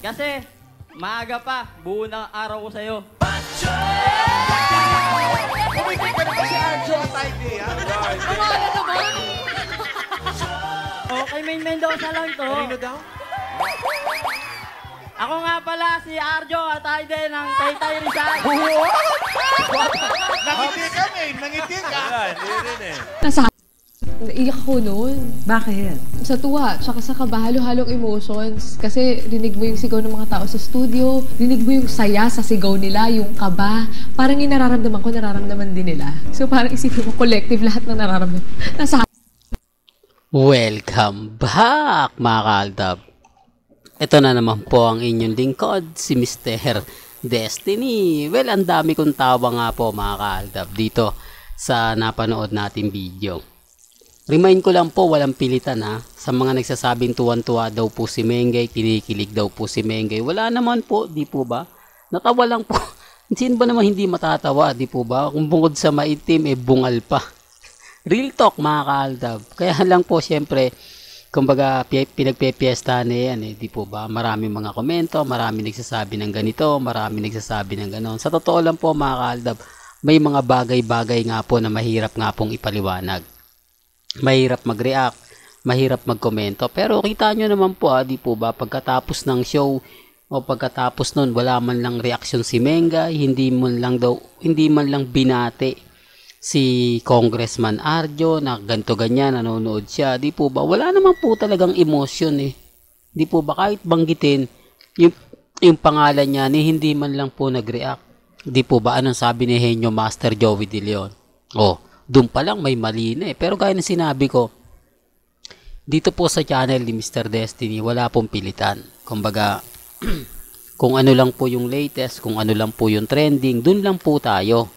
Kasi, maaga pa, buo ng araw ko sa'yo. Kumitin ka na kasi Arjo at idea. Kumala naman. Okay, Main Mendoza lang to. Kanino daw? Ako nga pala si Arjo at Aide ng Taytay Rizal. Nangiti ka, Main. Nangiti ka. Hindi rin eh. Naiyak ako noon. Bakit? Sa tuwa, tsaka sa kabahalo-halong emotions. Kasi rinig mo yung sigaw ng mga tao sa studio, rinig mo yung saya sa sigaw nila, yung kaba. Parang yung nararamdaman ko, nararamdaman din nila. So parang isipin mo, collective lahat ng nararamdaman. Nasa Welcome back mga kaaldab. Ito na naman po ang inyong lingkod, si Mr. Destiny. Well, ang dami kong tawa nga po mga kaaldab dito sa napanood nating video. Remind ko lang po, walang pilitan ha. Sa mga nagsasabing tuwan-tuwa daw po si Mengay, kinikilig daw po si Mengay. Wala naman po, di po ba? Natawa lang po. Sino ba naman hindi matatawa, di po ba? Kung bungod sa maitim, bungal pa. Real talk mga kaaldab. Kaya lang po syempre, kumbaga pinagpepiesta na yan di po ba? Marami mga komento, marami nagsasabi ng ganito, marami nagsasabi ng ganon. Sa totoo lang po mga kaaldab, may mga bagay-bagay nga po na mahirap nga pong ipaliwanag. Mahirap mag-react, mahirap mag-komento. Pero kita nyo naman po di po ba? Pagkatapos ng show o pagkatapos nun, wala man lang reaksyon si Mengay, hindi man lang binati si Congressman Arjo na ganto ganyan, nanonood siya, di po ba? Wala naman po talagang emosyon di po ba? Kahit banggitin yung pangalan niya hindi man lang po nag-react. Di po ba? Anong sabi ni Henyo Master Joey De Leon? Doon pa lang may mali na pero gaya ng sinabi ko, dito po sa channel ni Mr. Destiny, wala pong pilitan. Kumbaga, kung ano lang po yung latest, kung ano lang po yung trending, dun lang po tayo.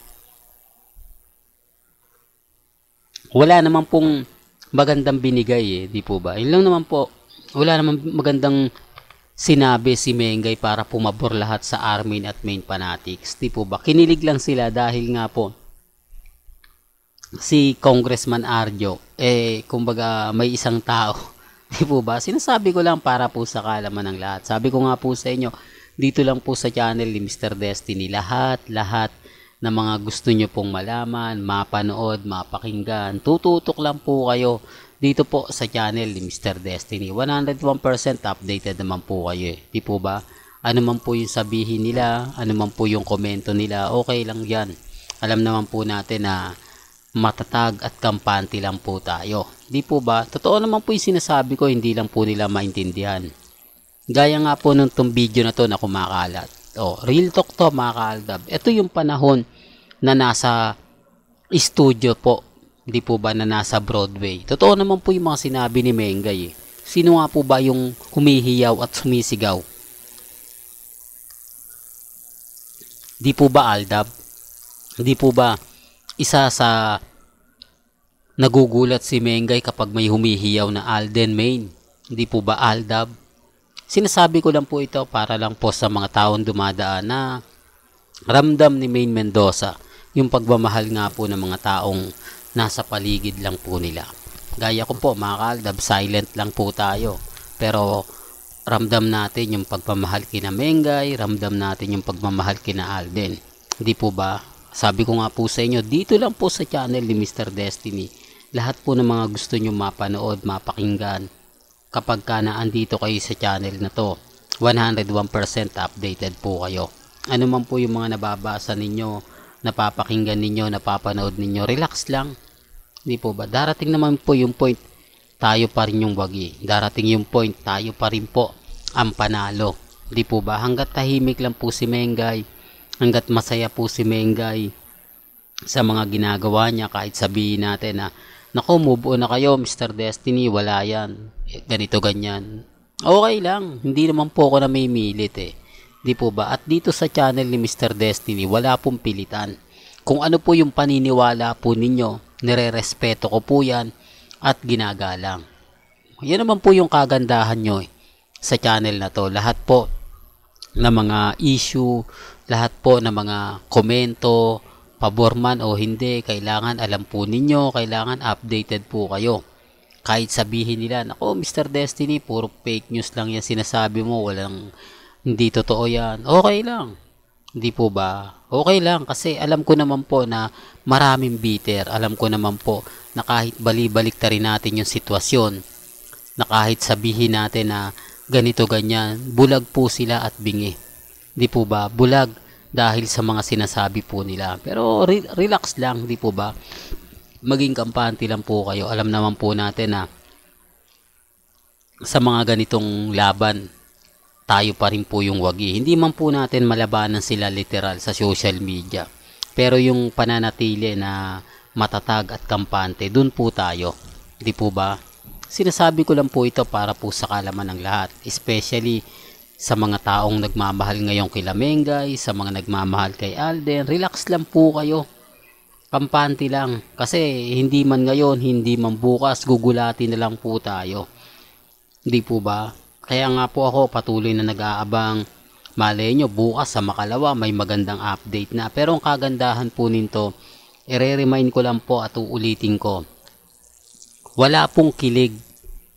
Wala naman pong magandang binigay di po ba? Yun lang naman po. Wala naman magandang sinabi si Mengay para pumabor lahat sa Armin at Main Fanatics, di po ba? Kinilig lang sila dahil nga po si Congressman Arjo kumbaga may isang tao, di po ba? Sinasabi ko lang para po sa kaalaman ng lahat. Sabi ko nga po sa inyo, dito lang po sa channel ni Mr. Destiny, lahat na mga gusto nyo pong malaman, mapanood, mapakinggan, tututok lang po kayo dito po sa channel ni Mr. Destiny. 101% updated naman po kayo di po ba? Ano man po yung sabihin nila, ano man po yung komento nila, okay lang yan. Alam naman po natin na matatag at kampante lang po tayo, di po ba? Totoo naman po yung sinasabi ko, hindi lang po nila maintindihan. Gaya nga po nung tong video na to na kumakalat. Real talk to mga kaaldab. Ito yung panahon na nasa studio po, di po ba, na nasa Broadway. Totoo naman po yung mga sinabi ni Mengay Sino nga po ba yung humihiyaw at sumisigaw? Di po ba Aldab? Di po ba isa sa nagugulat si Mengay kapag may humihiyaw na Alden Main? Di po ba Aldab? Sinasabi ko lang po ito para lang po sa mga taong dumadaan na ramdam ni Main Mendoza yung pagmamahal nga po ng mga taong nasa paligid lang po nila. Gaya ko po mga kaaldab, silent lang po tayo. Pero ramdam natin yung pagmamahal kina Mengay, ramdam natin yung pagmamahal kina Alden. Hindi po ba? Sabi ko nga po sa inyo, dito lang po sa channel ni Mr. Destiny, lahat po ng mga gusto nyo mapanood, mapakinggan, kapag ka naandito kayo sa channel na to, 101% updated po kayo. Ano man po yung mga nababasa ninyo, napapakinggan ninyo, napapanood ninyo, relax lang. Hindi po ba? Darating naman po yung point, tayo pa rin yung wagi. Darating yung point, tayo pa rin po ang panalo. Hindi po ba? Hanggat tahimik lang po si Mengay, hanggat masaya po si Mengay sa mga ginagawa niya, kahit sabihin natin na naku, move on na kayo Mr. Destiny, wala yan, ganito ganyan, okay lang, hindi naman po ako na may milit di po ba? At dito sa channel ni Mr. Destiny, wala pong pilitan. Kung ano po yung paniniwala po ninyo, nire-respeto ko po yan at ginagalang. Yan naman po yung kagandahan nyo sa channel na to. Lahat po na mga issue, lahat po na mga komento, pabor man o hindi, kailangan alam po ninyo, kailangan updated po kayo. Kahit sabihin nila, nako Mr. Destiny, puro fake news lang yan sinasabi mo, walang Hindi totoo yan. Okay lang. Hindi po ba? Okay lang kasi alam ko naman po na maraming bitter. Alam ko naman po na kahit bali-balik ta rin natin yung sitwasyon, na kahit sabihin natin na ganito ganyan, bulag po sila at bingi. Hindi po ba? Bulag dahil sa mga sinasabi po nila. Pero relax lang, hindi po ba? Maging kampante lang po kayo. Alam naman po natin na sa mga ganitong laban, tayo pa rin po yung wagi. Hindi man po natin malabanan sila literal sa social media. Pero yung pananatili na matatag at kampante, dun po tayo. Di po ba? Sinasabi ko lang po ito para po sa kalaman ng lahat. Especially sa mga taong nagmamahal ngayon kay Mengay, sa mga nagmamahal kay Alden. Relax lang po kayo. Kampante lang. Kasi hindi man ngayon, hindi man bukas, gugulatin na lang po tayo. Di po ba? Kaya nga po ako patuloy na nag-aabang. Malay nyo, bukas sa Makalawa may magandang update na. Pero ang kagandahan po nito, i-remind ko lang po at uulitin ko. Wala pong kilig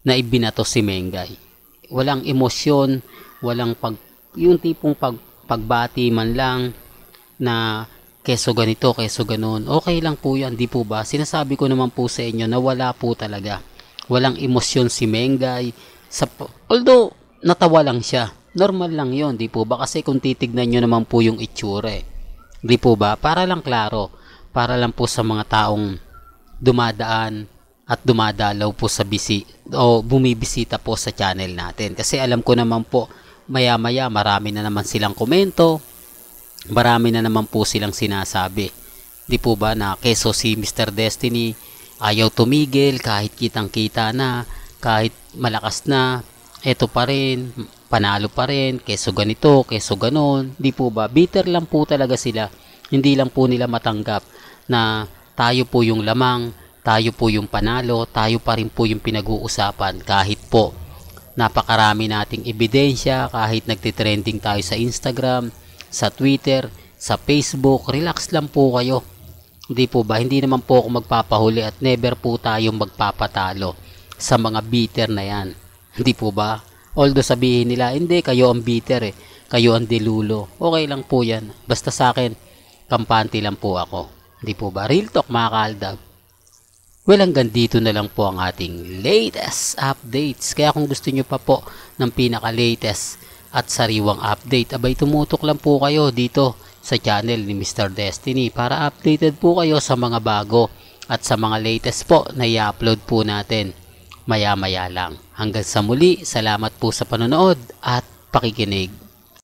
na ibinato si Mengay. Walang emosyon, walang yung tipong pagbati man lang na keso ganito, keso ganon. Okay lang po yan, di po ba? Sinasabi ko naman po sa inyo na wala po talaga. Walang emosyon si Mengay. Although natawa lang siya, normal lang yon, di po ba? Kasi kung titignan nyo naman po yung itsure, di po ba? Para lang klaro, para lang po sa mga taong dumadaan at dumadalaw po sa bumibisita po sa channel natin. Kasi alam ko naman po, maya-maya marami na naman silang komento, marami na naman po silang sinasabi, di po ba, na keso si Mr. Destiny ayaw tumigil kahit kitang-kita na, kahit malakas na, eto pa rin, panalo pa rin, keso ganito, keso ganon, di po ba? Bitter lang po talaga sila. Hindi lang po nila matanggap na tayo po yung lamang, tayo po yung panalo, tayo pa rin po yung pinag-uusapan kahit po napakarami nating ebidensya, kahit nagtitrending tayo sa Instagram, sa Twitter, sa Facebook. Relax lang po kayo. Hindi po ba? Hindi naman po ako magpapahuli at never po tayong magpapatalo sa mga bitter na yan. Hindi po ba? Although sabihin nila, hindi, kayo ang bitter kayo ang dilulo. Okay lang po yan. Basta sa akin, kampante lang po ako. Hindi po ba? Real talk mga kaaldab. Well, hanggang dito na lang po ang ating latest updates. Kaya kung gusto nyo pa po ng pinaka-latest at sariwang update, abay tumutok lang po kayo dito sa channel ni Mr. Destiny para updated po kayo sa mga bago at sa mga latest po na i-upload po natin maya-maya lang. Hanggang sa muli, salamat po sa panonood at pakikinig.